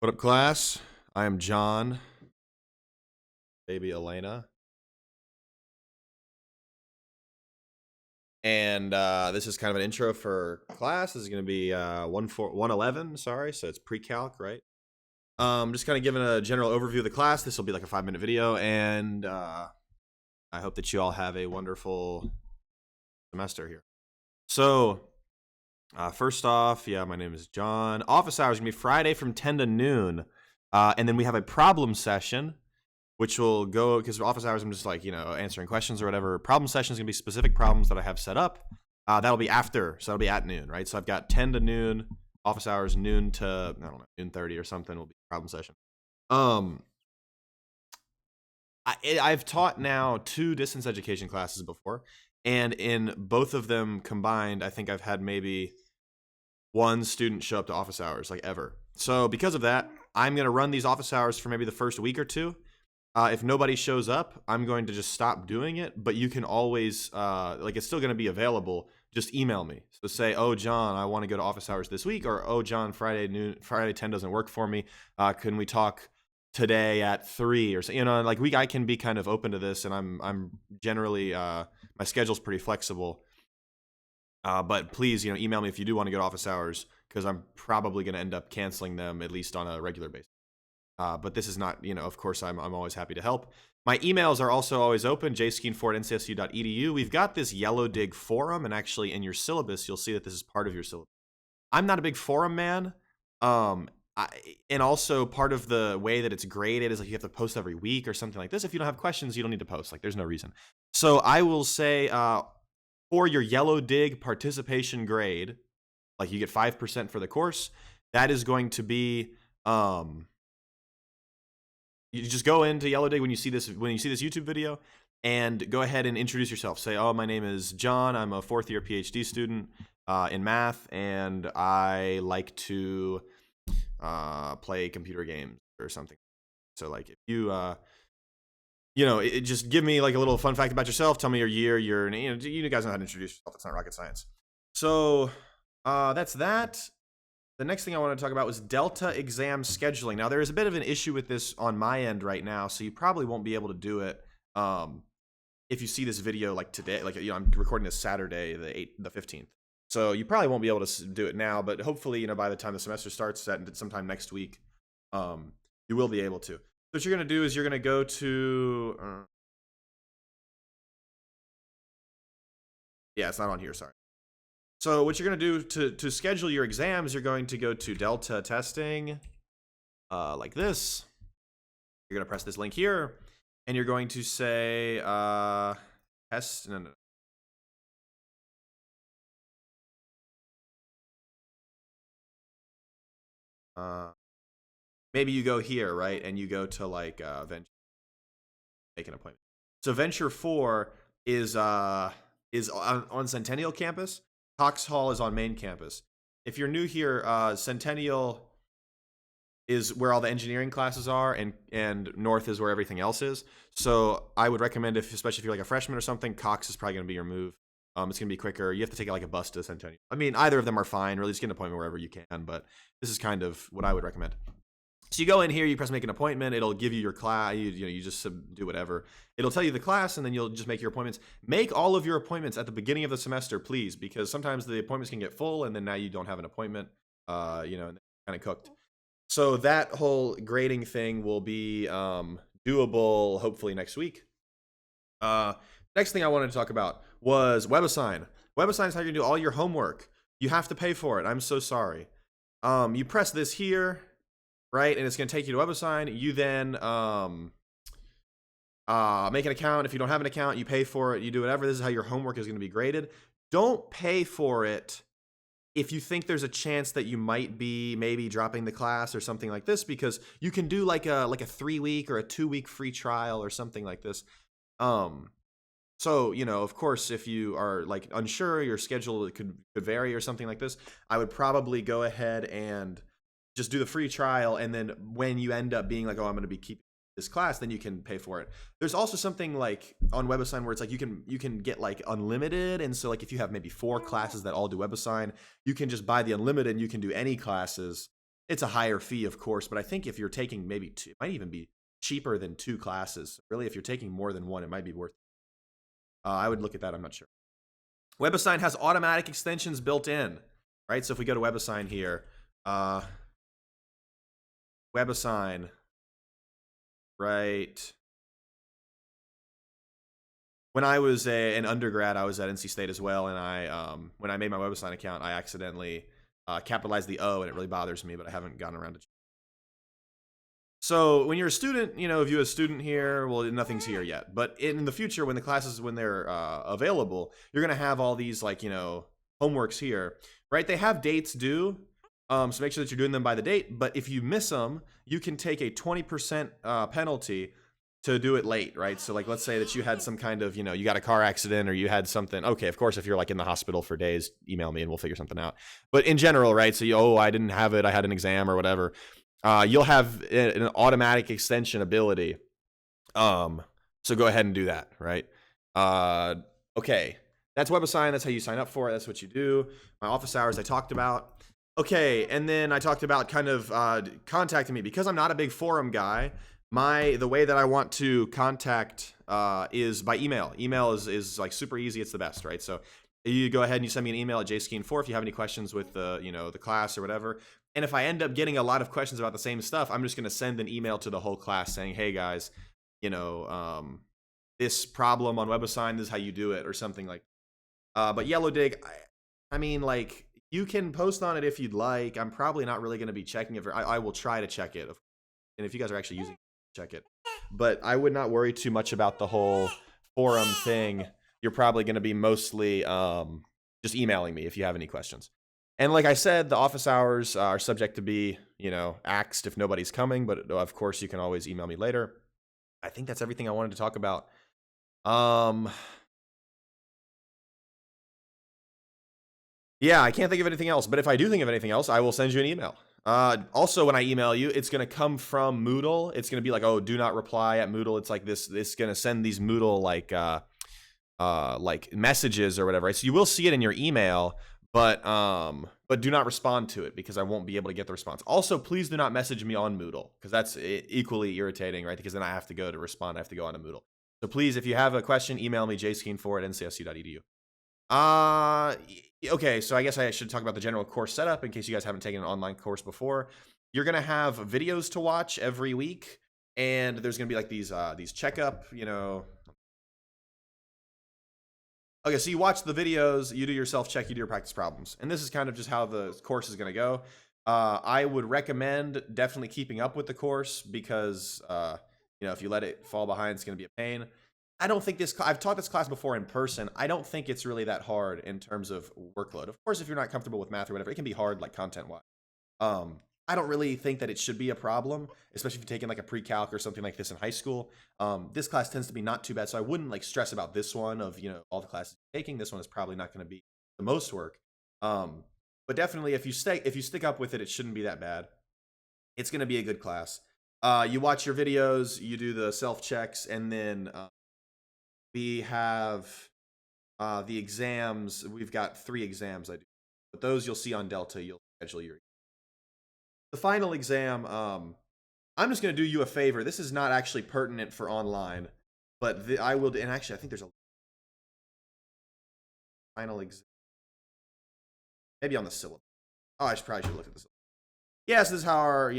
What up, class? I am John, baby Elena, and this is kind of an intro for class. This is going to be 111, sorry, so it's pre-calc, right? Just kind of giving a general overview of the class. This will be like a 5-minute video, and I hope that you all have a wonderful semester here. So, first off, yeah, my name is John. Office hours are going to be Friday from 10 to noon, and then we have a problem session, which will go, because office hours, I'm just like, answering questions or whatever. Problem session is going to be specific problems that I have set up. That'll be after, so that'll be at noon, right? So I've got 10 to noon, office hours, noon to, I don't know, noon 30 or something will be problem session. I've taught now 2 distance education classes before, and in both of them combined, I think I've had maybe 1 student show up to office hours, like ever. So because of that, I'm going to run these office hours for maybe the first week or 2. If nobody shows up, I'm going to just stop doing it, but you can always, it's still going to be available. Just email me. So say, oh, John, I want to go to office hours this week, or, oh, John, Friday 10 doesn't work for me. Can we talk today at 3 or so? I can be kind of open to this, and I'm generally, my schedule's pretty flexible. But please, email me if you do want to go to office hours, because I'm probably going to end up canceling them at least on a regular basis. But this is not, of course, I'm always happy to help. My emails are also always open, jskeen4@ncsu.edu. We've got this Yellow Dig forum, and actually in your syllabus, you'll see that this is part of your syllabus. I'm not a big forum man, and also part of the way that it's graded is like you have to post every week or something like this. If you don't have questions, you don't need to post. Like, there's no reason. So I will say, for your Yellow Dig participation grade, like you get 5% for the course, that is going to be, you just go into Yellow Dig when you see this YouTube video, and go ahead and introduce yourself. Say, oh, my name is John. I'm a 4th year PhD student in math, and I like to play computer games or something. So like, if you just give me like a little fun fact about yourself. Tell me your year, you guys know how to introduce yourself. It's not rocket science. So that's that. The next thing I want to talk about was Delta exam scheduling. Now, there is a bit of an issue with this on my end right now, so you probably won't be able to do it if you see this video like today. Like, I'm recording this Saturday, the 15th. So you probably won't be able to do it now, but hopefully, by the time the semester starts sometime next week, you will be able to. So what you're going to do is you're going to go to... yeah, it's not on here, sorry. So what you're going to do to schedule your exams, you're going to go to Delta testing, like this. You're going to press this link here, and you're going to say test. Maybe you go here, right, and you go to like Venture, make an appointment. So Venture 4 is on Centennial campus. Cox Hall is on main campus. If you're new here, Centennial is where all the engineering classes are, and North is where everything else is. So I would recommend, especially if you're like a freshman or something, Cox is probably going to be your move. It's going to be quicker. You have to take like a bus to Centennial. I mean, either of them are fine. Really, just get an appointment wherever you can, but this is kind of what I would recommend. So you go in here, you press make an appointment. It'll give you your class. You just do whatever. It'll tell you the class, and then you'll just make your appointments. Make all of your appointments at the beginning of the semester, please, because sometimes the appointments can get full, and then now you don't have an appointment. And kind of cooked. So that whole grading thing will be doable hopefully next week. Next thing I wanted to talk about was WebAssign. WebAssign is how you do all your homework. You have to pay for it. I'm so sorry. You press this here, right? And it's going to take you to WebAssign. You then make an account. If you don't have an account, you pay for it. You do whatever. This is how your homework is going to be graded. Don't pay for it if you think there's a chance that you might be maybe dropping the class or something like this, because you can do like a 3-week or a 2-week free trial or something like this. So, of course, if you are like unsure, your schedule could vary or something like this, I would probably go ahead and just do the free trial. And then when you end up being like, oh, I'm going to be keeping this class, then you can pay for it. There's also something like on WebAssign where it's like you can get like unlimited. And so like if you have maybe 4 classes that all do WebAssign, you can just buy the unlimited and you can do any classes. It's a higher fee, of course, but I think if you're taking maybe two, it might even be cheaper than 2 classes. Really, if you're taking more than one, it might be worth it. I would look at that. I'm not sure. WebAssign has automatic extensions built in, right? So if we go to WebAssign here, WebAssign, right? When I was an undergrad, I was at NC State as well, and I when I made my WebAssign account, I accidentally capitalized the O, and it really bothers me, but I haven't gotten around to. So when you're a student, you know, if you're a student here, well, nothing's here yet. But in the future, when the classes, when they're available, you're going to have all these, like, you know, homeworks here, right? They have dates due, so make sure that you're doing them by the date. But if you miss them, you can take a 20% penalty to do it late, right? So like, let's say that you had some kind of, you know, you got a car accident or you had something. Okay, of course, if you're like in the hospital for days, email me and we'll figure something out. But in general, right? So, oh, I didn't have it. I had an exam or whatever. You'll have an automatic extension ability. So go ahead and do that, right? Okay. That's WebAssign. That's how you sign up for it. That's what you do. My office hours I talked about. Okay, and then I talked about kind of contacting me. Because I'm not a big forum guy, the way that I want to contact is by email. Email is like super easy. It's the best, right? So you go ahead and you send me an email at jskeen4 if you have any questions with the class or whatever. And if I end up getting a lot of questions about the same stuff, I'm just going to send an email to the whole class saying, hey guys, this problem on WebAssign, this is how you do it, or something like that. But Yellow Dig, I mean, like, you can post on it if you'd like. I'm probably not really going to be checking it. I will try to check it. And if you guys are actually using it, check it. But I would not worry too much about the whole forum thing. You're probably going to be mostly just emailing me if you have any questions. And like I said, the office hours are subject to be, axed if nobody's coming. But of course, you can always email me later. I think that's everything I wanted to talk about. Yeah, I can't think of anything else. But if I do think of anything else, I will send you an email. Also, when I email you, it's going to come from Moodle. It's going to be like, oh, do not reply at Moodle. It's like this. It's going to send these Moodle like messages or whatever. Right? So you will see it in your email. But do not respond to it because I won't be able to get the response. Also, please do not message me on Moodle because that's equally irritating, right? Because then I have to go to respond. I have to go on to Moodle. So please, if you have a question, email me jskeen4@ncsu.edu. Okay, so I guess I should talk about the general course setup in case you guys haven't taken an online course before. You're gonna have videos to watch every week, and there's gonna be like these checkup, Okay, so you watch the videos, you do your self-check, you do your practice problems. And this is kind of just how the course is going to go. I would recommend definitely keeping up with the course because, if you let it fall behind, it's going to be a pain. I don't think I've taught this class before in person. I don't think it's really that hard in terms of workload. Of course, if you're not comfortable with math or whatever, it can be hard, like content-wise. I don't really think that it should be a problem, especially if you're taking like a pre-calc or something like this in high school. This class tends to be not too bad, so I wouldn't like stress about this one of, all the classes you're taking. This one is probably not going to be the most work. But definitely if you stick up with it, it shouldn't be that bad. It's going to be a good class. You watch your videos, you do the self-checks, and then we have the exams. We've got 3 exams I do. But those you'll see on Delta. You'll schedule your the final exam, I'm just going to do you a favor. This is not actually pertinent for online, but I will, and actually I think there's a final exam. Maybe on the syllabus. Oh, I probably should look at this. Yes, this is how our,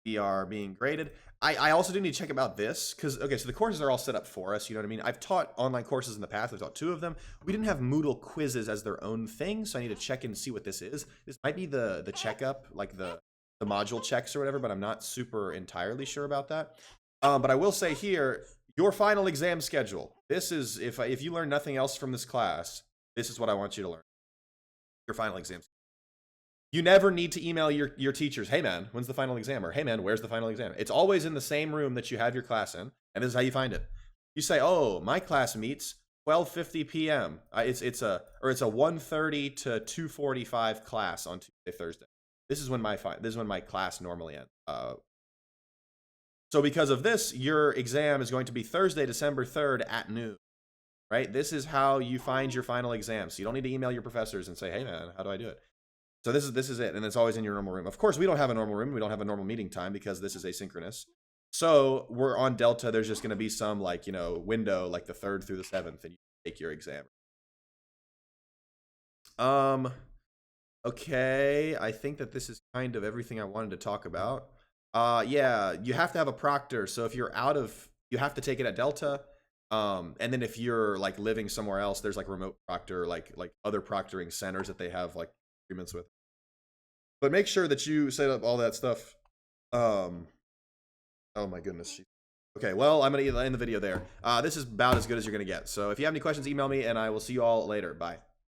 we are being graded. I also do need to check about this because, okay, so the courses are all set up for us, you know what I mean? I've taught online courses in the past. I've taught 2 of them. We didn't have Moodle quizzes as their own thing, so I need to check and see what this is. This might be the checkup, like the module checks or whatever, but I'm not super entirely sure about that. But I will say here, your final exam schedule. This is, if you learn nothing else from this class, this is what I want you to learn. Your final exam. You never need to email your teachers, hey man, when's the final exam? Or hey man, where's the final exam? It's always in the same room that you have your class in, and this is how you find it. You say, oh, my class meets 12:50 p.m. It's a 1:30 to 2:45 class on Tuesday, Thursday. This is when my class normally ends. So because of this, your exam is going to be Thursday, December 3rd at noon. Right? This is how you find your final exam. So you don't need to email your professors and say, hey man, how do I do it? So this is it, and it's always in your normal room. Of course, we don't have a normal room. We don't have a normal meeting time because this is asynchronous. So we're on Delta. There's just going to be some like, you know, window like the 3rd through the 7th, and you take your exam. Okay, I think that this is kind of everything I wanted to talk about. Yeah, you have to have a proctor. So if you're out of, you have to take it at Delta. And then if you're like living somewhere else, there's like remote proctor, like other proctoring centers that they have like agreements with. But make sure that you set up all that stuff. Oh my goodness. Okay, well, I'm gonna end the video there. This is about as good as you're gonna get. So if you have any questions, email me, and I will see you all later. Bye.